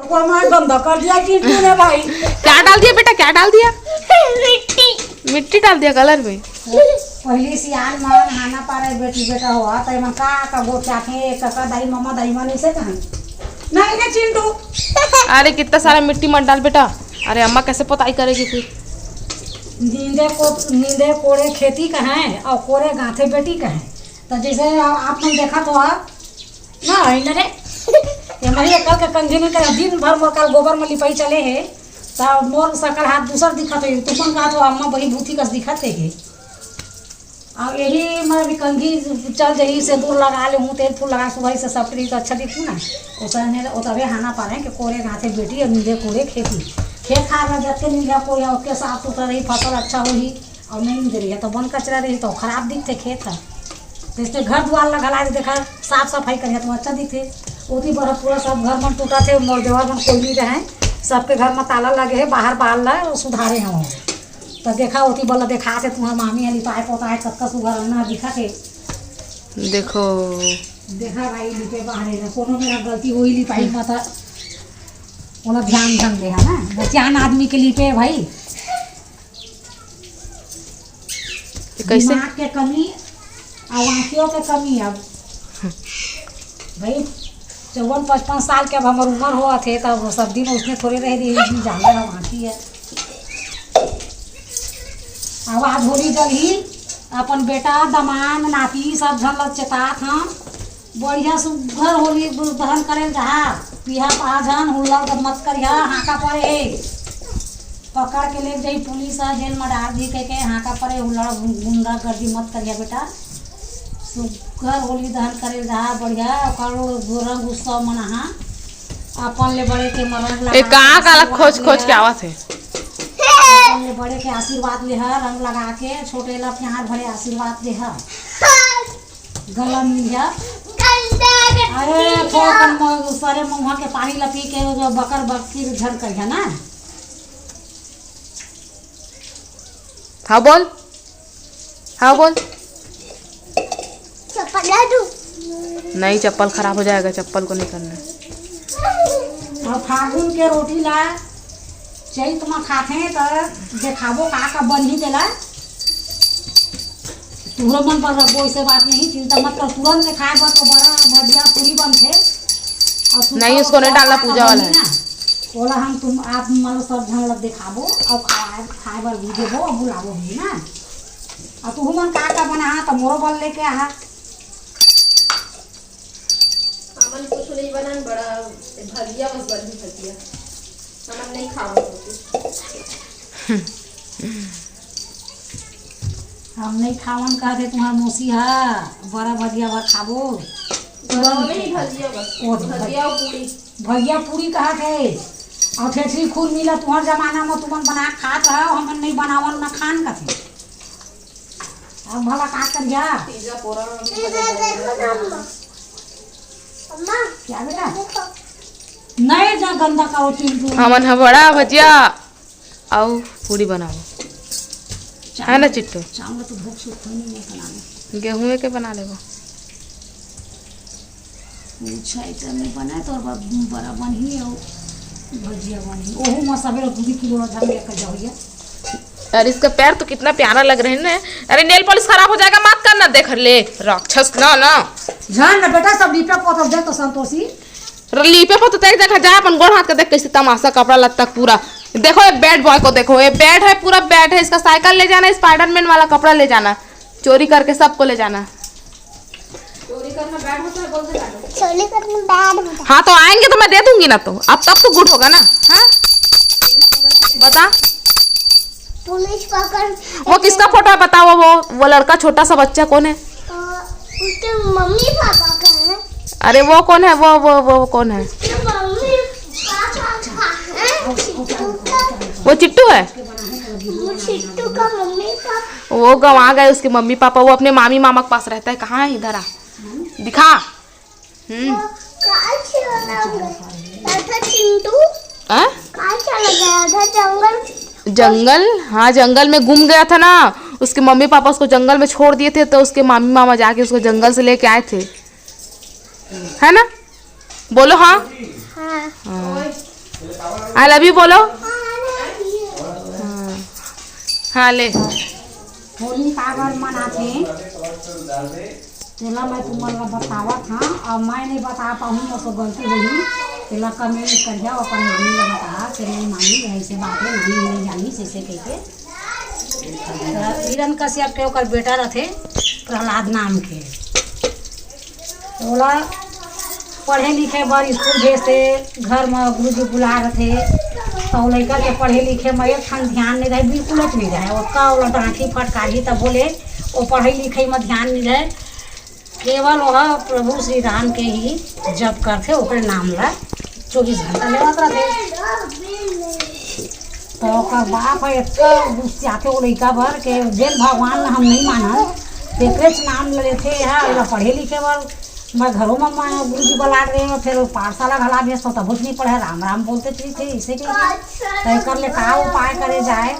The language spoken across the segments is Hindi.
गंदा कर दिया चिंटू ने भाई। क्या डाल दिया बेटा, क्या डाल दिया? मिट्टी डाल दिया कलर में। पहली सियान मान हाना पारे बेटी बेटा हुआ तो मन का गो चाहे काका दाई मामा दाई मन ऐसे कहां नहीं ना चिंटू। अरे कितना सारा मिट्टी मत डाल बेटा। अरे अम्मा कैसे पोताई करेगी फिर? नींदे कोड़े खेती का है और कोड़े गांथे बेटी का है। तो जैसे आपने देखा तो आप ना है रे ये मरी कल के कंजनी का दिन भर मोर कल गोबर में लिपाई चले है तो मोर सकल हाथ दूसर दिखत है तुमन का तो अम्मा बड़ी बूथी कस दिखत है। और यही मैं भी कंघी चल जाई से दूर लगा ले हूँ तेल फूल लगा सुबह से सब तो अच्छा दिखू ना उसने तबे हाना पा रहे कि कोरे गांथे बेटी और नींदे कोरे खेती खेत खार में जब के नींदा कोई उसके साफ सुथरा रही फसल अच्छा होगी और नहीं नींद रही है तो बन कचरा रही तो खराब दिखते खेत का। जैसे घर द्वार लगा देखा साफ सफाई करिए तो अच्छा दिखते। उसी बर्फ पूरा सब घर में टूटा थे मोर देवर में कोई नहीं रहे सबके घर में ताला लगे है बाहर बाल सुधारे हैं वहाँ तो देखा होती बोला देखा थे तुम्हारा मामी हली पाए पोता कक्का सुगर अन्ना दिखा थे देखो देखा भाई लिपे बाहर कोनो मेरा गलती हो ही लिपाई माता बोला ध्यान ध्यान दे है ना बचान आदमी के लिपे भाई। कैसे के कमी और आँखियों के कमी अब भाई 54-55 साल के अब हमार उम्र हुआ थे तब सब दिन उसने थोड़े रह रही जाना है आँखी है आवाज होली जल ही अपन बेटा दमान नाती सब झन चेतात हम बढ़िया सुघर होली दहन करे जहा पिहा पहा झन हुल्लड़ मत करिया हाका पड़े पकड़ के ले जाई पुलिस जेल में डाल दी के हाका पड़े हुल्लड़ गुंडा गर्दी मत करिया बेटा सुघर होली दहन करे जहा बढ़िया करो रंग उत्सव मना अपन ले बड़े के मरन लगा कहाँ काला खोज खोज के आवत है ले बड़े के आशीर्वाद ले रंग लगा के छोटे ला प्यार भरे आशीर्वाद दे गला मिल अरे सारे मुँह के पानी लपी के जो बकर बकरी झड़ कर है ना। हाँ बोल चप्पल ला दूं? नहीं चप्पल खराब हो जाएगा, चप्पल को नहीं करना। और फागुन के रोटी ला चैत में खाते तो देखाबो का बन ही देला तुहरो मन पर रखो ऐसे बात नहीं चिंता मत कर तुरंत खाए बस तो बड़ा भजिया पूरी बनते और नहीं उसको नहीं डालना पूजा वाला है बोला हम तुम आप मतलब सब झन लग दिखाबो और खाए बार भी देबो और बुलाबो भी ना और तू मन का बना तो मोरो बल लेके आ हमन कुछ नहीं बना बड़ा भजिया बस बनी भजिया हमन नहीं खाओ हम नहीं खावन कहते तुम्हारा मौसी है बड़ा भजिया भर खाबो भजिया बस भजिया और पूरी भजिया पूरी कहा थे और ठेठरी खून मिला तुम्हारे जमाना में तुमन बना खात रहो हमन नहीं बनावन न खान का थे अब भला का कर जा पिज्जा पूरा अम्मा क्या बेटा नहीं जा गंदा करो चिंटू हमन है बड़ा भजिया आओ पूरी बनाओ है ना चिट्टू चावल तो भूख से नहीं बनाने गेहूं के बना लेबो अच्छा इतना में बना तो बड़ा बन ही और भजिया बन ही ओहू में सवेरे 2 किलो झंग लेकर जाइए। यार इसका पैर तो कितना प्यारा लग रहे हैं ना। अरे नेल पॉलिश खराब हो जाएगा मत करना देख ले राक्षस ना जान ना बेटा सब लीपे पोत दे तो संतोषी लीपे पर तो देख देखा जा अपन गोड़ हाथ का देख कैसे तमाशा कपड़ा लत्ता पूरा देखो ये बैड बॉय को देखो ये बैड है पूरा बैड है इसका साइकिल ले जाना स्पाइडरमैन वाला कपड़ा ले जाना चोरी करके सबको ले जाना चोरी करना बैड होता है बोल दे चोरी करना बैड होता है। हाँ तो आएंगे तो मैं दे दूंगी ना तो अब तब तो गुड होगा ना। हाँ बता पुलिस पकड़ वो किसका फोटो है बताओ वो लड़का छोटा सा बच्चा कौन है उसके मम्मी पापा का है। अरे वो कौन है वो कौन है उसके मम्मी पापा का है। चिट्टू का वो चिट्टू है वो चिट्टू का मम्मी पापा वो गंवा गए उसके मम्मी पापा वो अपने मामी मामा के पास रहता है कहाँ है इधर आ दिखा। कहाँ चला गया था चिंटू आ? कहाँ चला गया था जंगल जंगल हाँ जंगल में गुम गया था ना उसके मम्मी पापा उसको जंगल में छोड़ दिए थे तो उसके मामी मामा जाके उसको जंगल से लेके आए थे है ना बोलो हाँ हाँ आई लव यू बोलो। हाँ ले होली काबर मनाथे तेला मैं तुम्हारा बतावत हाँ और मैं नहीं बता पाऊँ तो गलती होगी तेला कमेंट करिए अपन नानी ने बता कि नहीं नानी ऐसे बात है नानी नहीं जानी से कह के हिरण कश्यप के ओकर बेटा रहे प्रहलाद नाम के बोला पढ़े लिखे बर स्कूल भेजते घर में गुरुजी बुला रहे तो लड़का के पढ़े लिखे में एक ठन ध्यान नहीं रहे बिल्कुल नहीं रहे उसका वो डांठी फटकारी तब बोले वो पढ़े लिखे में ध्यान नहीं रहे केवल वह प्रभु श्री राम के ही जप करते ओकरे नाम ला 24 घंटा लेवत रहे तो ओकर बाप है चाहते वो लड़का भर के जेल भगवान हम नहीं माना तेरे नाम लेते है पढ़े लिखे बर मैं घरों में गुरु जी बुला रहे हैं फिर पाठशाला घला भेजता तब कुछ नहीं पढ़े राम राम बोलते थे इसे के तय कर ले का उपाय करे जाए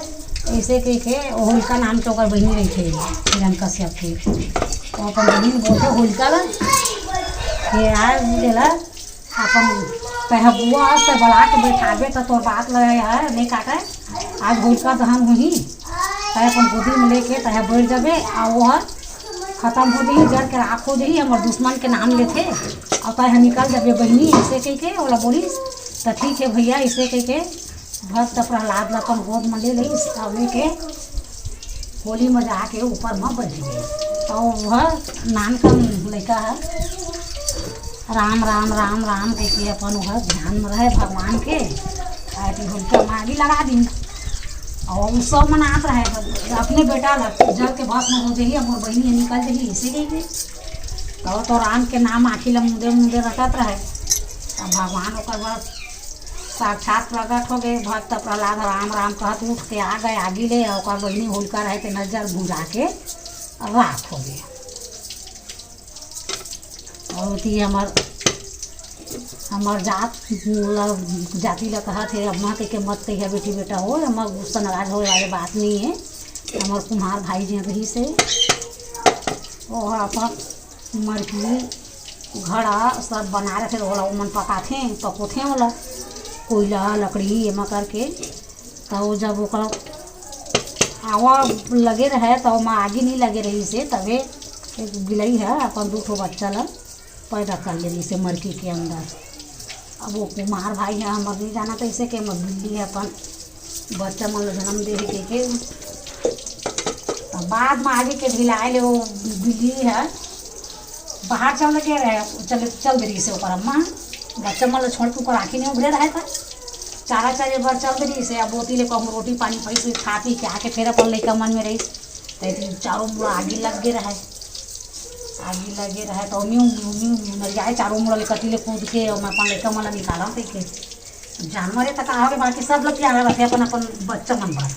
ऐसे के होलिका नाम के ओकर बहनी रही थे हिरण कश्यप के तो अपन बहन बोलते होलिका ला फिर आए बोलेला अपन कह बुआ से बुला के बैठाबे तो तोर बात लगे है नहीं काटे आज होलिका दहन हुई तय अपन गोदी में लेके तय बैठ जाबे आ वो खत्म हो जाइए जड़ के राख हो जाइए हमारे दुश्मन के नाम लेते और तय निकल जाबे बहनी ऐसे कह के बोला बोलिस तो ठीक है भैया ऐसे कह के भक्त प्रहलाद अपन गोद में ले ली के होली में जाके ऊपर में बज गए तो वह नाम का लड़का है राम राम राम राम कह के अपन वह ध्यान में रहे भगवान के ऐसी होलिका में आगे लगा दी और उस सब मनात रहे अपने बेटा जल के भस्म हो जाइए हमारे बहनी निकल जाइए इसी गई तो राम के नाम आखिर मुदे मुदे रटत रहे तब भगवान ओकर बाद साक्षात प्रकट हो गए भक्त प्रहलाद राम राम कहत उठ के आ गए आगे ले और बहनी होलिका रहे के नजर भुजा के राख हो गए और थी हमार जाति ला कहा थे अम्मा के मत कहिए बेटी बेटा हो हमार गुस्सा नाराज हो वाले बात नहीं है हमार कुम्हार भाई जी रही से और अपन मरकी घड़ा सब बना रहे थे ओला उमन पकाते पकोते वाला कोयला लकड़ी एमा करके तो जब वो आवा लगे रहे तो वहाँ आगे नहीं लगे रही से तबे एक बिलई है अपन 2 बच्चा ला पैदा कर ले से मरकी के अंदर अब वो कुमार भाई है हमारे नहीं जाना तो इसे के बिल्ली है अपन बच्चा मन जन्म दे के तो बाद में आगे के ढिलाए ले वो बिल्ली है बाहर चल लगे रहे चल रही से ऊपर अम्मा बच्चा मन छोड़ के ऊपर आखिर नहीं उभरे रहे था चारा चारे बार चल रही से अब बोती ले कहूँ रोटी पानी पैसे खा पी के आके फिर अपन लड़का मन में रही तो चारों मुड़ा आगे लगे तो मर जाए चारों मुड़ा कटीले कूद के और मैं अपन लड़का मन निकाला देखे जानवर तक आओगे बाकी सब लोग प्यारा रखे अपन अपन बच्चा मन भर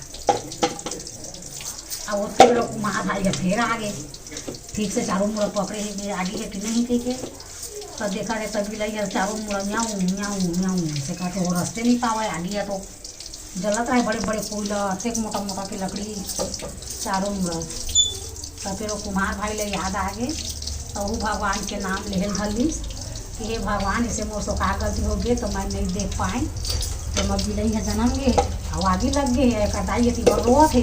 अब उसके लोग महाभाई के फिर आगे ठीक से चारों मुड़ा पकड़े ही आगे के नहीं थे के तब देखा रहे तभी लगे चारों मुड़ा म्याऊं म्याऊं म्याऊं से कहते वो रास्ते नहीं पावा आगे है तो जलत रहे बड़े बड़े कोयला अत्यक मोटा मोटा की लकड़ी चारों मुड़ा तब फिर वो कुम्हार भाई ले याद आ गए तो वो भगवान के नाम लेहल धलिस कि हे भगवान इसे मोर से का गलती हो गई तो मैं नहीं देख पाए तो मैं बिलई है जन्म गए और आगे लग गए है कटाई थी और रो थे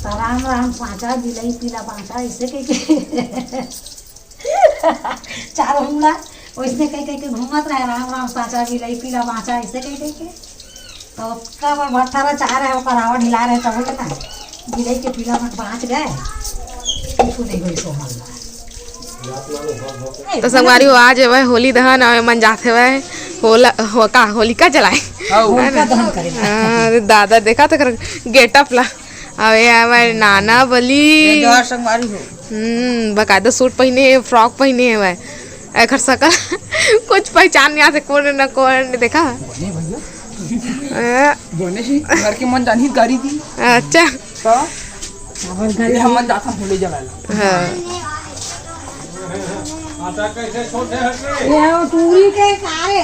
तो राम राम पाँचा बिलई पीला पाँचा इसे कह चारों मुड़ा वैसे कह के घूमत रहे राम राम पाँचा बिलई पीला पाँचा ऐसे कह के तो कब भट्ठारा चाह रहे हो करावा ढिला रहे तब बोले ना बिलई के पीला मत बाँच गए कुछ नहीं गई सो मन तो संगवारी हो आज वह होली दहन मन जाते हुए होलिका जलाए अरे दादा देखा तो गेटअप ला अवे हमारे नाना बली बकायदा सूट पहने है फ्रॉक पहने है वह एक सकल कुछ पहचान नहीं आते कौन न कौन देखा घर के मन जानी गाड़ी थी अच्छा हम जाता भूले जलाला ये टूरी के कारे